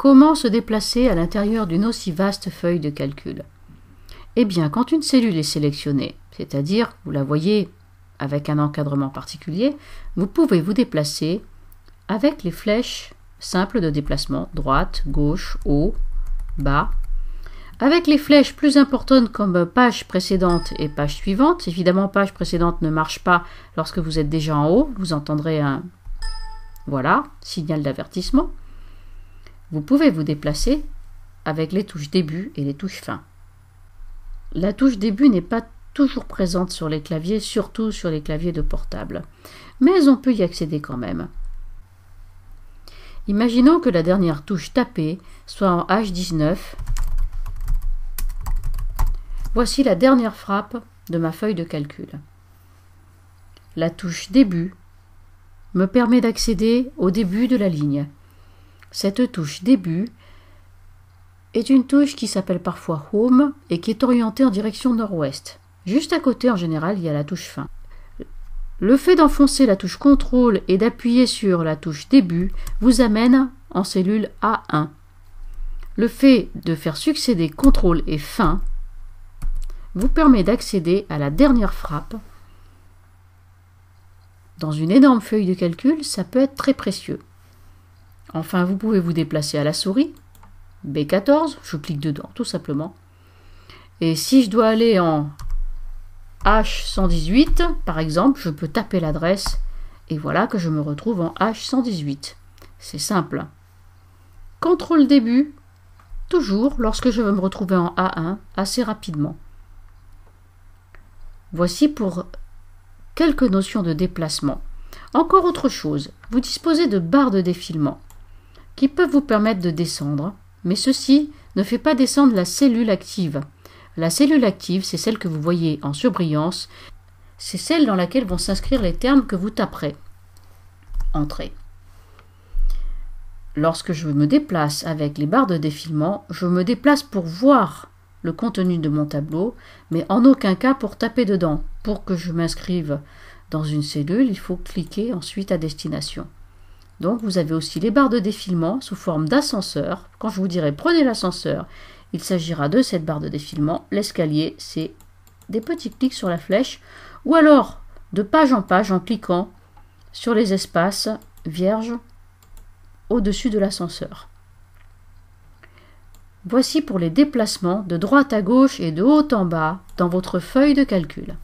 Comment se déplacer à l'intérieur d'une aussi vaste feuille de calcul? Eh bien, quand une cellule est sélectionnée, c'est-à-dire vous la voyez avec un encadrement particulier, vous pouvez vous déplacer avec les flèches simples de déplacement, droite, gauche, haut, bas. Avec les flèches plus importantes comme page précédente et page suivante, évidemment page précédente ne marche pas lorsque vous êtes déjà en haut, vous entendrez un voilà, signal d'avertissement. Vous pouvez vous déplacer avec les touches début et les touches fin. La touche début n'est pas toujours présente sur les claviers, surtout sur les claviers de portable, mais on peut y accéder quand même. Imaginons que la dernière touche tapée soit en H19. Voici la dernière frappe de ma feuille de calcul. La touche début me permet d'accéder au début de la ligne. Cette touche début est une touche qui s'appelle parfois Home et qui est orientée en direction nord-ouest. Juste à côté, en général, il y a la touche fin. Le fait d'enfoncer la touche contrôle et d'appuyer sur la touche début vous amène en cellule A1. Le fait de faire succéder contrôle et fin vous permet d'accéder à la dernière frappe. Dans une énorme feuille de calcul, ça peut être très précieux. Enfin, vous pouvez vous déplacer à la souris. B14, je clique dedans, tout simplement. Et si je dois aller en H118, par exemple, je peux taper l'adresse et voilà que je me retrouve en H118. C'est simple. Contrôle début, toujours lorsque je veux me retrouver en A1 assez rapidement. Voici pour quelques notions de déplacement. Encore autre chose, vous disposez de barres de défilement qui peuvent vous permettre de descendre, mais ceci ne fait pas descendre la cellule active. La cellule active, c'est celle que vous voyez en surbrillance, c'est celle dans laquelle vont s'inscrire les termes que vous taperez. Entrée. Lorsque je me déplace avec les barres de défilement, je me déplace pour voir le contenu de mon tableau, mais en aucun cas pour taper dedans. Pour que je m'inscrive dans une cellule, il faut cliquer ensuite à destination. Donc vous avez aussi les barres de défilement sous forme d'ascenseur. Quand je vous dirai prenez l'ascenseur, il s'agira de cette barre de défilement. L'escalier, c'est des petits clics sur la flèche, ou alors de page en cliquant sur les espaces vierges au-dessus de l'ascenseur. Voici pour les déplacements de droite à gauche et de haut en bas dans votre feuille de calcul.